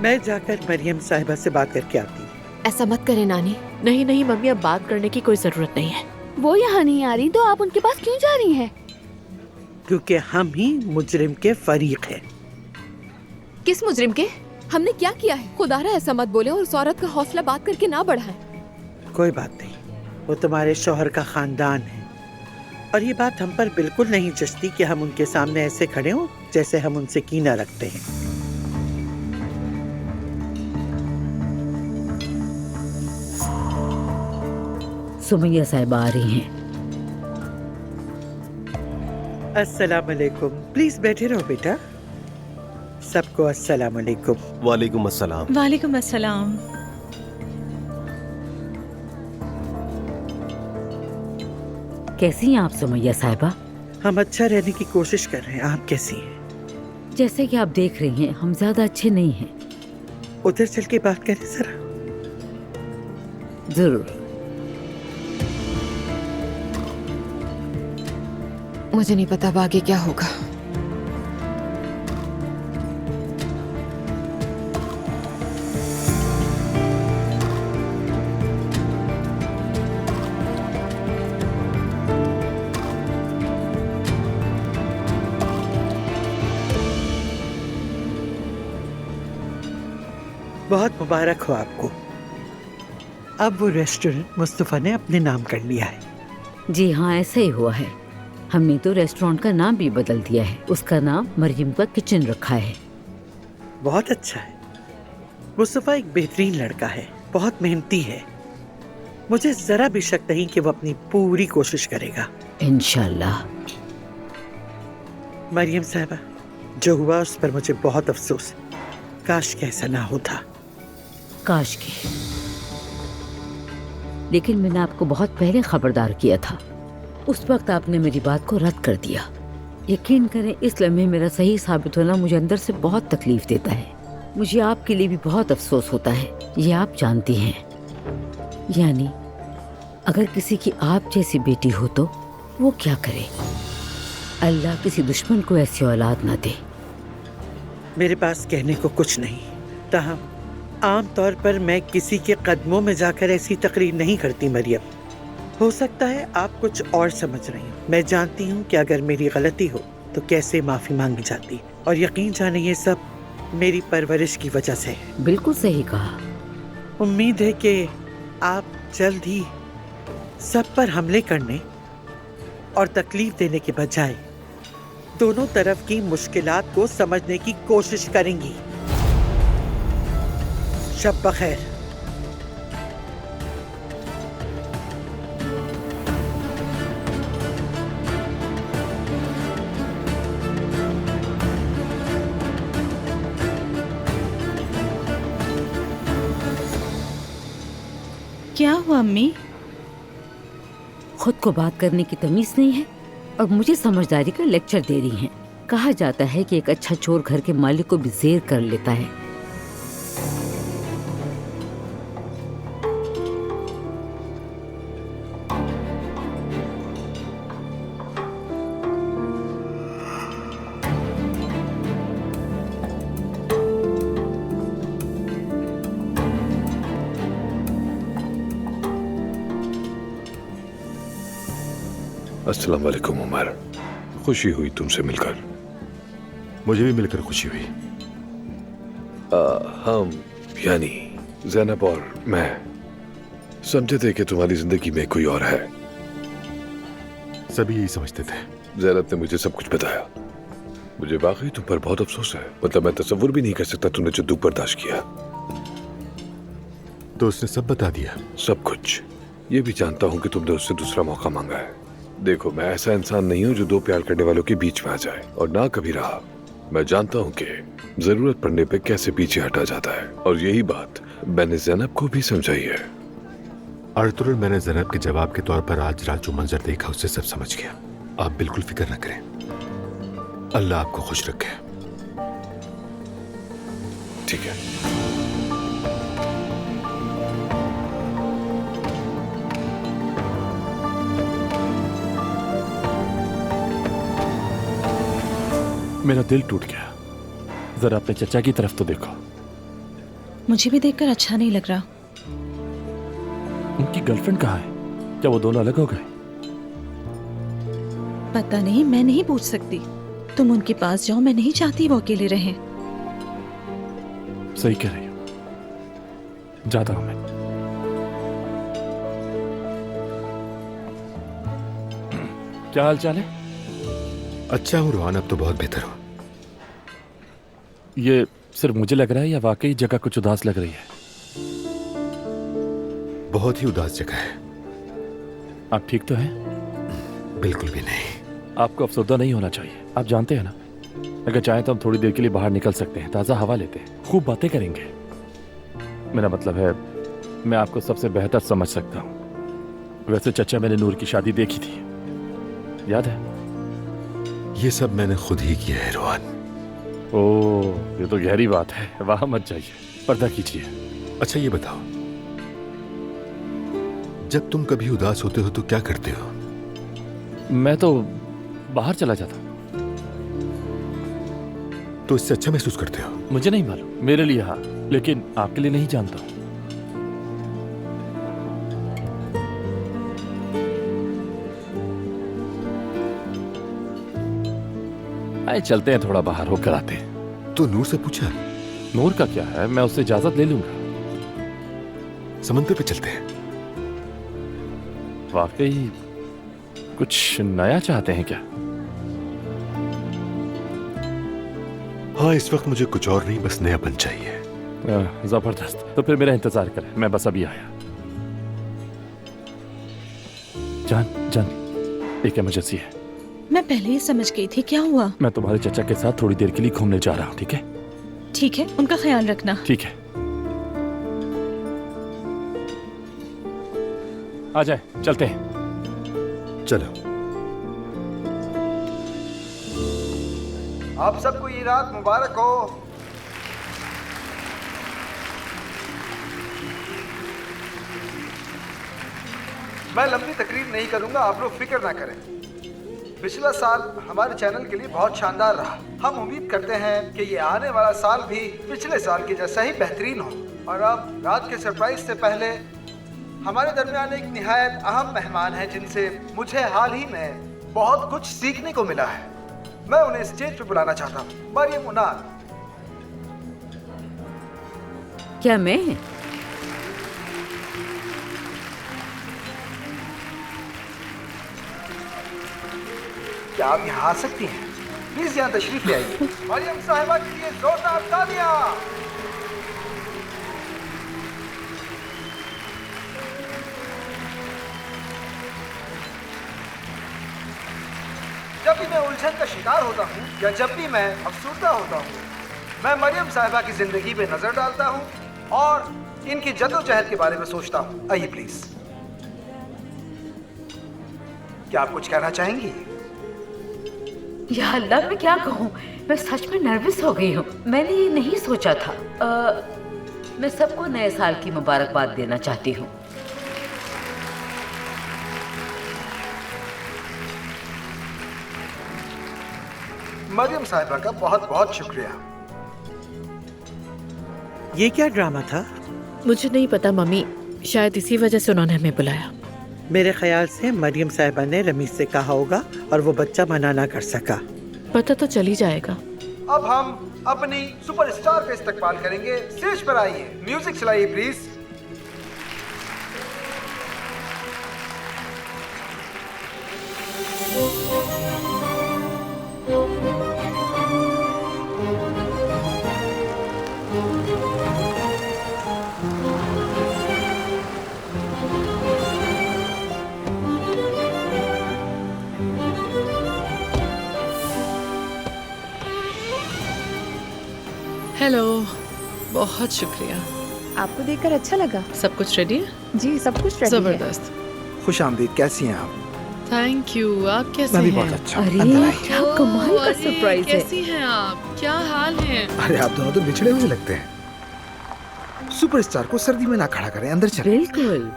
मैं जाकर मरियम साहिबा से बात करके आती हूँ। ऐसा मत करें नानी। नहीं नहीं मम्मी, अब बात करने की कोई जरूरत नहीं है। वो यहाँ नहीं आ रही तो आप उनके पास क्यों जा रही हैं? क्योंकि हम ही मुजरिम के फरीक हैं। किस मुजरिम के? हमने क्या किया है? खुदारा ऐसा मत बोले और उस औरत का हौसला बात करके ना बढ़ाएं। कोई बात नहीं, वो तुम्हारे शौहर का खानदान है और ये बात हम पर बिल्कुल नहीं जचती कि हम उनके सामने ऐसे खड़े हों जैसे हम उनसे कीना रखते हैं। सुमैया साहिबा आ रही हैं। अस्सलाम वालेकुम। प्लीज बैठे रहो बेटा। सबको अस्सलाम वालेकुम। वालेकुम अस्सलाम। वालेकुम अस्सलाम। कैसी हैं आप सुमैया साहिबा? हम अच्छा रहने की कोशिश कर रहे हैं। आप कैसी हैं? जैसे कि आप देख रही हैं, हम ज्यादा अच्छे नहीं हैं। उधर चल के बात करें जरा। जरूर। मुझे नहीं पता अब आगे क्या होगा। बहुत मुबारक हो आपको। अब वो रेस्टोरेंट मुस्तफा ने अपने नाम कर लिया है। जी हाँ, ऐसा ही हुआ है। हमने तो रेस्टोरेंट का नाम भी बदल दिया है। उसका नाम मरियम का किचन रखा है। बहुत अच्छा है। मुस्तफा एक बेहतरीन लड़का है, बहुत मेहनती है। मुझे जरा भी शक नहीं कि वो अपनी पूरी कोशिश करेगा। इंशाल्लाह। मरियम साहिबा, जो हुआ उस पर मुझे बहुत अफसोस है। काश कि ऐसा ना होता। काश के। लेकिन मैंने आपको बहुत पहले खबरदार किया था। उस वक्त आपने मेरी बात को रद्द कर दिया। यकीन करें, इस लम्हे मेरा सही साबित होना मुझे अंदर से बहुत तकलीफ देता है। मुझे आपके लिए भी बहुत अफसोस होता है, ये आप जानती हैं। यानी अगर किसी की आप जैसी बेटी हो तो वो क्या करे? अल्लाह किसी दुश्मन को ऐसी औलाद ना दे। मेरे पास कहने को कुछ नहीं, ताहम आम तौर पर मैं किसी के कदमों में जाकर ऐसी तकरीर नहीं करती मरियम। हो सकता है आप कुछ और समझ रही हो। मैं जानती हूँ कि अगर मेरी गलती हो तो कैसे माफ़ी मांगी जाती, और यकीन जाने ये सब मेरी परवरिश की वजह से है। बिल्कुल सही कहा। उम्मीद है कि आप जल्द ही सब पर हमले करने और तकलीफ देने के बजाय दोनों तरफ की मुश्किलात को समझने की कोशिश करेंगी। शब बखैर। क्या हुआ अम्मी? खुद को बात करने की तमीज नहीं है और मुझे समझदारी का लेक्चर दे रही हैं। कहा जाता है कि एक अच्छा चोर घर के मालिक को भी जेर कर लेता है। अस्सलाम वालेकुम उमर। खुशी हुई तुमसे मिलकर। मुझे भी मिलकर खुशी हुई। हम यानी ज़ैनब और मैं समझे थे कि तुम्हारी जिंदगी में कोई और है। सभी यही समझते थे। ज़ैनब ने मुझे सब कुछ बताया। मुझे वाकई तुम पर बहुत अफसोस है। मतलब मैं तसव्वुर भी नहीं कर सकता तुमने जो दुख बर्दाश्त किया। तो उसने सब बता दिया? सब कुछ। ये भी जानता हूँ कि तुमने उससे दूसरा मौका मांगा है। देखो, मैं ऐसा इंसान नहीं हूँ जो दो प्यार करने वालों के बीच में आ जाए, और ना कभी रहा। मैं जानता हूँ कि जरूरत पड़ने पे कैसे पीछे हटा जाता है, और यही बात मैंने ज़ैनब को भी समझाई है। अर्तुगरुल, मैंने ज़ैनब के जवाब के तौर पर आज रात जो मंजर देखा उससे सब समझ गया। आप बिल्कुल फिक्र न करें। अल्लाह आपको खुश रखे। ठीक है। मेरा दिल टूट गया। जरा अपने चचा की तरफ तो देखो। मुझे भी देखकर अच्छा नहीं लग रहा। उनकी गर्लफ्रेंड कहाँ है? क्या वो दोनों अलग हो गए? पता नहीं, मैं नहीं पूछ सकती। तुम उनके पास जाओ, मैं नहीं चाहती वो अकेले रहें। सही कह रही हो, जाता हूं मैं। क्या हाल चाल है? अच्छा हूँ रोहान, अब तो बहुत बेहतर हो। ये सिर्फ मुझे लग रहा है या वाकई जगह कुछ उदास लग रही है? बहुत ही उदास जगह है। आप ठीक तो हैं? बिल्कुल भी नहीं। आपको अफसरदा नहीं होना चाहिए। आप जानते हैं ना, अगर चाहें तो हम थोड़ी देर के लिए बाहर निकल सकते हैं, ताज़ा हवा लेते हैं, खूब बातें करेंगे। मेरा मतलब है, मैं आपको सबसे बेहतर समझ सकता हूँ। वैसे चचा, मैंने नूर की शादी देखी थी, याद है? ये सब मैंने खुद ही किया है रोहान। ओह, ये तो गहरी बात है। वहां मत जाइए, पर्दा कीजिए। अच्छा ये बताओ, जब तुम कभी उदास होते हो तो क्या करते हो? मैं तो बाहर चला जाता। तो इससे अच्छा महसूस करते हो? मुझे नहीं मालूम, मेरे लिए हाँ, लेकिन आपके लिए नहीं जानता हूं। आए चलते हैं, थोड़ा बाहर होकर आते हैं। तो नूर से पूछा? नूर का क्या है, मैं उससे इजाजत ले लूंगा। समंदर पे चलते हैं। वाकई कुछ नया चाहते हैं क्या? हाँ, इस वक्त मुझे कुछ और नहीं, बस नयापन चाहिए। जबरदस्त। तो फिर मेरा इंतजार करें, मैं बस अभी आया। जान जान, एक इमरजेंसी है। मैं पहले ही समझ गई थी। क्या हुआ? मैं तुम्हारे चचा के साथ थोड़ी देर के लिए घूमने जा रहा हूँ, ठीक है? ठीक है, उनका ख्याल रखना। ठीक है, आ जाए, चलते हैं। चलो। आप सबको ये रात मुबारक हो। मैं लंबी तकरीर नहीं करूंगा, आप लोग फिक्र ना करें। पिछला साल हमारे चैनल के लिए बहुत शानदार रहा। हम उम्मीद करते हैं कि ये आने वाला साल भी पिछले साल के जैसा ही बेहतरीन हो। और अब रात के सरप्राइज से पहले हमारे दरमियान एक निहायत अहम मेहमान है जिनसे मुझे हाल ही में बहुत कुछ सीखने को मिला है। मैं उन्हें स्टेज पर बुलाना चाहता हूँ। मरियम उनार। क्या मैं? क्या आप यहाँ आ सकती हैं? प्लीज यहाँ तशरीफ ले आइए। मरियम साहिबा के लिए जोरदार तालियां। जब भी मैं उलझन का शिकार होता हूँ या जब भी मैं अफसुर्दा होता हूँ, मैं मरियम साहिबा की जिंदगी पे नजर डालता हूँ और इनकी जद्दोजहद के बारे में सोचता हूँ। आइए प्लीज। क्या आप कुछ कहना चाहेंगी? या अल्लाह, मैं क्या कहूँ, मैं सच में नर्वस हो गई हूँ। मैंने ये नहीं सोचा था। मैं सबको नए साल की मुबारकबाद देना चाहती हूँ। मरियम साहिबा का बहुत बहुत शुक्रिया। ये क्या ड्रामा था? मुझे नहीं पता मम्मी, शायद इसी वजह से उन्होंने हमें बुलाया। मेरे ख्याल से मरियम साहिबा ने रमीज से कहा होगा और वो बच्चा मना ना कर सका। पता तो चल ही जाएगा। अब हम अपनी सुपरस्टार का इस्तकबाल करेंगे। स्टेज पर आइए, म्यूजिक चलाइए प्लीज। हेलो, बहुत शुक्रिया। आपको देखकर अच्छा लगा। सब कुछ रेडी है? जी, सब कुछ रेडी है। जबरदस्त। खुश आमदीद। कैसी हैं आप? Thank you. आप कैसे मैं भी हैं? बहुत अच्छा हूं। अरे अंदर आइए। क्या कमाल का अरे, सरप्राइज है। कैसी हैं आप? क्या हाल है? अरे आप दोनों तो बिछड़े हुए लगते हैं। सुपरस्टार को सर्दी में ना खड़ा करें, अंदर चलें। बिल्कुल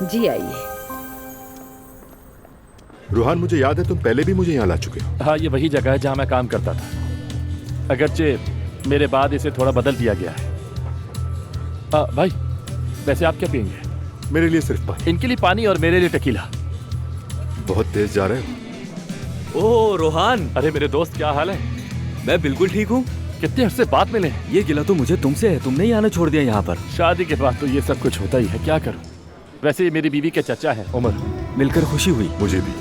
जी, आइए। रोहान, मुझे याद है तुम पहले भी मुझे यहाँ ला चुके हो। हाँ, ये वही जगह है जहाँ मैं काम करता था। अगरचे मेरे बाद इसे थोड़ा बदल दिया गया है। भाई वैसे आप क्या पियेंगे? मेरे लिए सिर्फ पानी। इनके लिए पानी और मेरे लिए टकीला। बहुत तेज जा रहे हो। ओह रोहान, अरे मेरे दोस्त क्या हाल है? मैं बिल्कुल ठीक हूँ। कितने अरसे बाद मिले। ये गिला तो मुझे तुमसे है, तुमने ही आना छोड़ दिया यहाँ पर। शादी के बाद तो ये सब कुछ होता ही है, क्या करूँ। वैसे ये मेरी बीवी के चचा है उमर। मिलकर खुशी हुई। मुझे भी।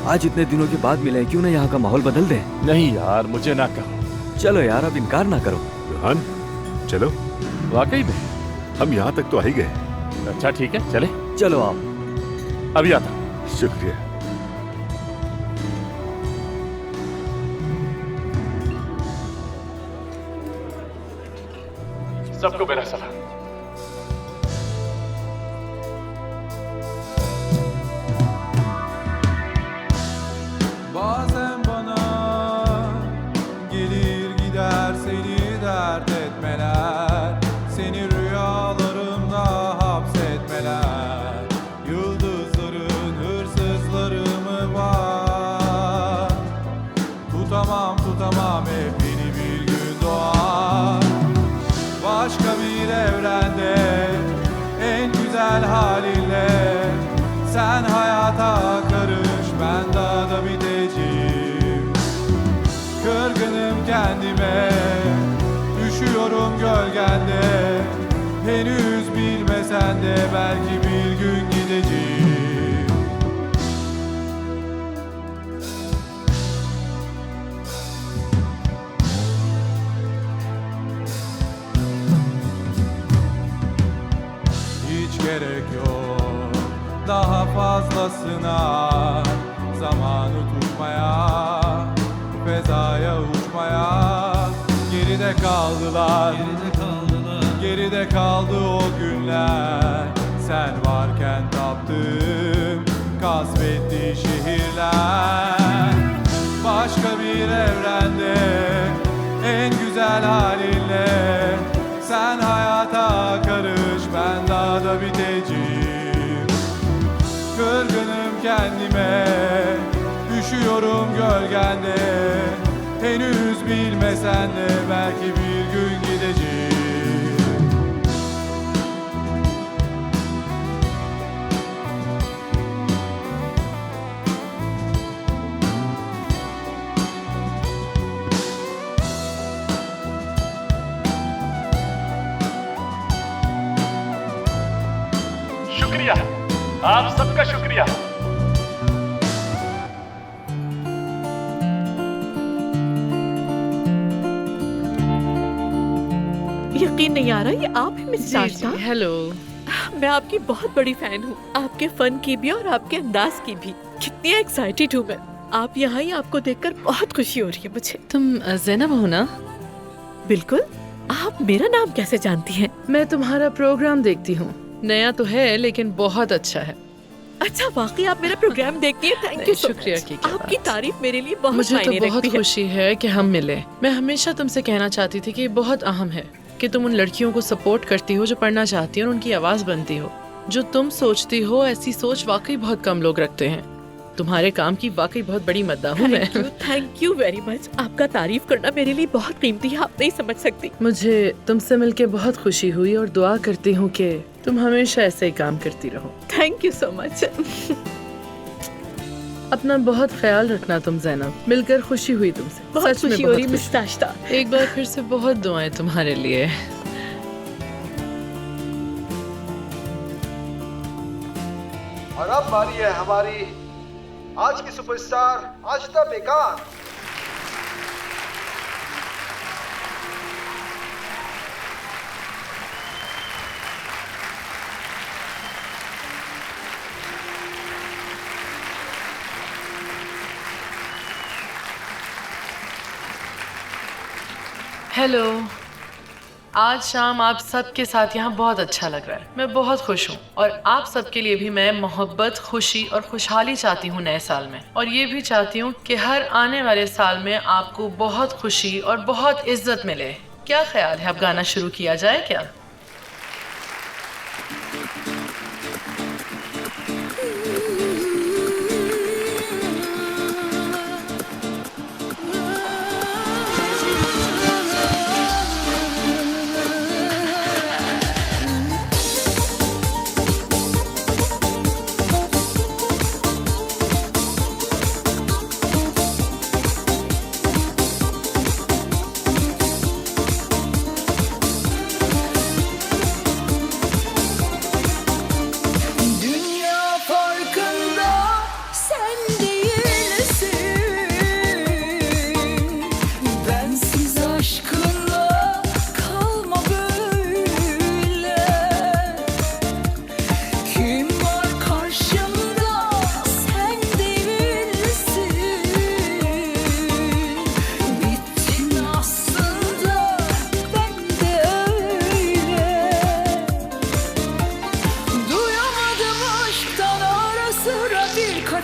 आज इतने दिनों के बाद मिले, क्यों ना यहाँ का माहौल बदल दें। नहीं यार, मुझे ना कहो। चलो यार, अब इनकार ना करो। रोहान चलो। वाकई में हम यहाँ तक तो आ ही गए। अच्छा ठीक है, चले। चलो आप। अभी आता हूँ। शुक्रिया। सबको मेरा सलाम। Bazen bana gelir gider seni dert etmeler, seni rüyalarımda hapsetmeler. Yıldızların hırsızları mı var? Tutamam hep yeni bir gün doğar. Başka bir evrende en güzel halinle sen hayata karış, ben daha da biteceğim. Kırgınım kendime, üşüyorum gölgende. Henüz bilmesen de belki bir gün gideceğim. Hiç gerek yok daha fazlasına, zamanı tutmaya, fezaya uçmaya. Geride kaldılar, geride kaldı o günler. Sen varken taptığım kasvetli şehirler. Başka bir evrende en güzel halinle sen hayata karış, ben daha da biteceğim. Kırgınım kendime, üşüyorum gölgende. Henüz bilmesen de belki bir gün gideceğim. शुक्रिया, आप सबका शुक्रिया। यकीन नहीं आ रहा, ये आप हैं मिस शाश्ता? हेलो। मैं आपकी बहुत बड़ी फैन हूँ, आपके फन की भी और आपके अंदाज की भी। कितनी एक्साइटेड हूँ मैं। आप यहाँ ही, आपको देखकर बहुत खुशी हो रही है मुझे। तुम ज़ैनब हो ना? बिल्कुल। आप मेरा नाम कैसे जानती हैं? मैं तुम्हारा प्रोग्राम देखती हूँ। नया तो है लेकिन बहुत अच्छा है। अच्छा, वाकई आप मेरा प्रोग्राम देखती हैं? थैंक यू सो शुक्रिया मच। की क्या आपकी बात। तारीफ मेरे लिए बहुत मुझे तो मायने बहुत रखती है। खुशी है कि हम मिले। मैं हमेशा तुमसे कहना चाहती थी कि ये बहुत अहम है कि तुम उन लड़कियों को सपोर्ट करती हो जो पढ़ना चाहती हो और उनकी आवाज़ बनती हो। जो तुम सोचती हो, ऐसी सोच वाकई बहुत कम लोग रखते हैं। तुम्हारे काम की वाकई बहुत बड़ी मद्दा हूँ मैं। Thank you very much. आपका तारीफ करना मेरे लिए बहुत कीमती है, आप नहीं समझ सकती। मुझे तुमसे मिलके बहुत खुशी हुई और दुआ करती हूँ कि तुम हमेशा ऐसे ही काम करती रहो। Thank you so much. अपना बहुत ख्याल रखना तुम ज़ैनब। मिलकर खुशी हुई तुमसे। बहुत सच में खुशी हो रही बहुत मिस शाश्ता। एक बार फिर से बहुत दुआएं तुम्हारे लिए। और अब बारी है हमारी आज की सुपरस्टार आशिता बेगान। हेलो। आज शाम आप सबके साथ यहाँ बहुत अच्छा लग रहा है। मैं बहुत खुश हूँ और आप सबके लिए भी मैं मोहब्बत, खुशी और खुशहाली चाहती हूँ नए साल में। और ये भी चाहती हूँ कि हर आने वाले साल में आपको बहुत खुशी और बहुत इज्जत मिले। क्या ख्याल है, अब गाना शुरू किया जाए क्या?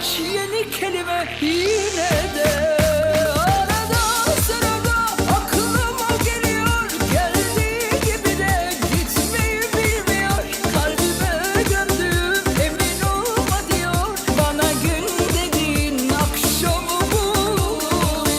birkaç yeni kelime yine de arada sırada aklıma geliyor. Geldiği gibi de gitmeyi bilmiyor. Kalbime gömdüm emin olma diyor. Bana gün dediğin akşamı buluyor.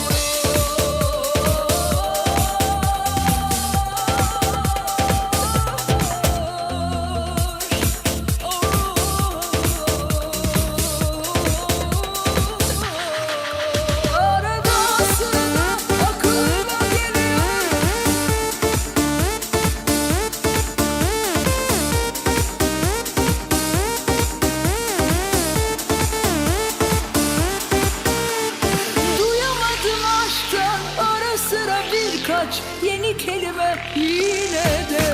Arada sırada aklıma geliyor. Duyamadım aşktan ara sıra birkaç yeni kelime yine de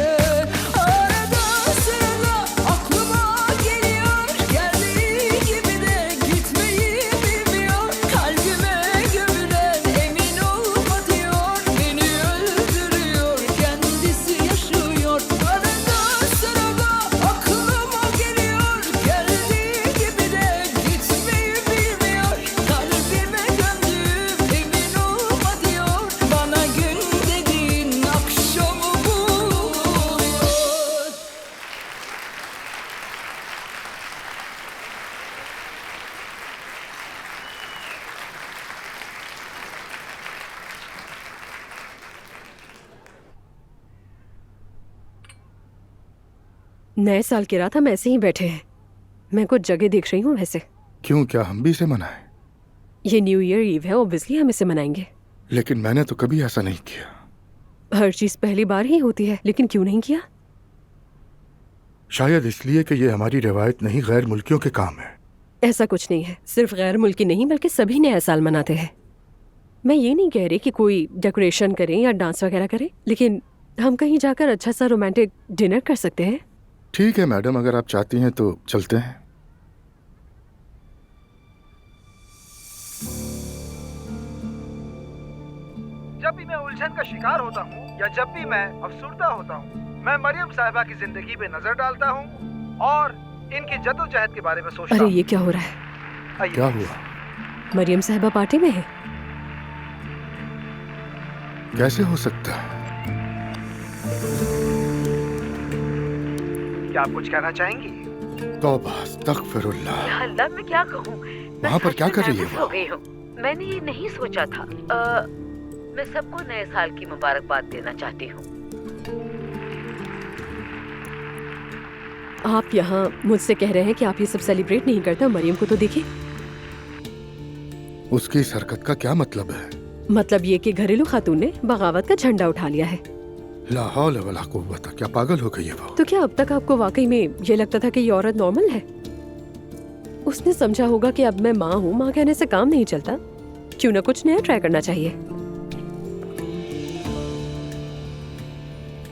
arada sırada aklıma geliyor. Geldiği gibi de gitmeyi bilmiyor. Kalbime gömülen emin olma diyor. Beni öldürüyor, kendisi yaşıyor. Arada sırada aklıma geliyor. Geldiği gibi de gitmeyi bilmiyor. Kalbime gömdüm emin olma diyor. Bana gün dediğin akşamı buluyor. नए साल की रात हम ऐसे ही बैठे हैं। मैं कुछ जगह देख रही हूँ वैसे। क्यों, क्या हम भी इसे मनाएं? ये न्यू ईयर ईव है, ऑब्वियसली हम इसे मनाएंगे। लेकिन मैंने तो कभी ऐसा नहीं किया। हर चीज पहली बार ही होती है, लेकिन क्यों नहीं किया? शायद इसलिए कि ये हमारी रिवायत नहीं, गैर मुल्कियों के काम है। ऐसा कुछ नहीं है, सिर्फ गैर मुल्की नहीं बल्कि सभी नया साल मनाते हैं। मैं ये नहीं कह रही कि कोई डेकोरेशन करें या डांस वगैरह करें, लेकिन हम कहीं जाकर अच्छा सा रोमांटिक डिनर कर सकते हैं। ठीक है मैडम, अगर आप चाहती हैं तो चलते हैं। जब भी मैं उलझन का शिकार होता हूँ या जब भी मैं अफसुर्दा होता हूँ, मैं मरियम साहिबा की जिंदगी पे नजर डालता हूँ और इनकी जद्दोजहद के बारे में सोचता अरे हूँ। ये क्या हो रहा है? क्या हुआ? मरियम साहिबा पार्टी में है? कैसे हो सकता है? क्या आप कुछ कहना चाहेंगी? तौबा, अस्तगफिरुल्लाह। अल्लाह, मैं क्या कहूँ? वहाँ पर क्या कर रही है हो गई हूँ। मैंने ये नहीं सोचा था। मैं सबको नए साल की मुबारकबाद देना चाहती हूँ। आप यहाँ मुझसे कह रहे हैं कि आप ये सब सेलिब्रेट नहीं करते? मरियम को तो देखिए। उसकी इस हरकत का क्या मतलब है? मतलब ये कि घरेलू खातून ने बगावत का झंडा उठा लिया है। ला हौल वला कुव्वत, क्या पागल हो गई है वो? तो क्या अब तक आपको वाकई में ये लगता था कि ये औरत नॉर्मल है? उसने समझा होगा कि अब मैं माँ हूँ, माँ कहने से काम नहीं चलता, क्यों ना कुछ नया ट्राई करना चाहिए।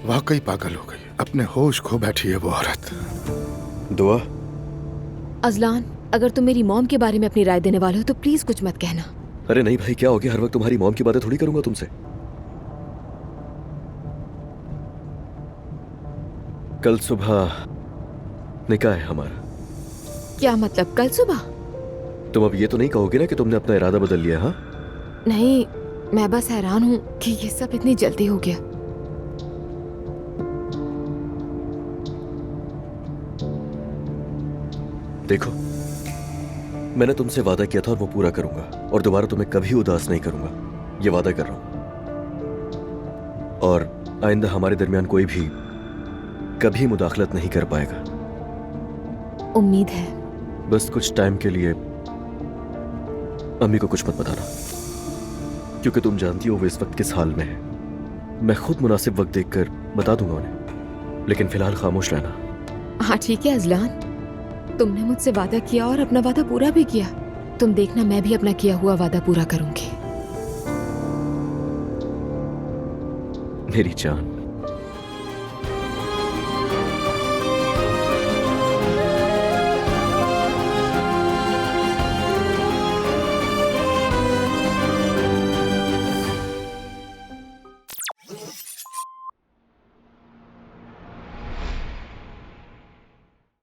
वाकई पागल हो गई, अपने होश खो बैठी है वो औरत। दुआ। अजलान, अगर तुम मेरी मॉम के बारे में अपनी राय देने वाले हो तो प्लीज कुछ मत कहना। अरे नहीं भाई, क्या हो गया? हर वक्त तुम्हारी मॉम की बातें थोड़ी करूंगा तुमसे। कल सुबह निकाह है हमारा। क्या मतलब, कल सुबह? तुम अब ये तो नहीं कहोगे ना कि तुमने अपना इरादा बदल लिया? हाँ नहीं, मैं बस हैरान हूँ कि ये सब इतनी जल्दी हो गया। देखो, मैंने तुमसे वादा किया था और वो पूरा करूंगा, और दोबारा तुम्हें कभी उदास नहीं करूंगा, ये वादा कर रहा हूं। और आइंदा हमारे दरमियान कोई भी कभी मुदाखलत नहीं कर पाएगा। उम्मीद है। बस कुछ टाइम के लिए अम्मी को कुछ मत बताना, क्योंकि तुम जानती हो वो इस वक्त किस हाल में है। मैं खुद मुनासिब वक्त देखकर बता दूंगा उन्हें, लेकिन फिलहाल खामोश रहना। हाँ ठीक है अजलान, तुमने मुझसे वादा किया और अपना वादा पूरा भी किया। तुम देखना, मैं भी अपना किया हुआ वादा पूरा करूंगी। मेरी जान।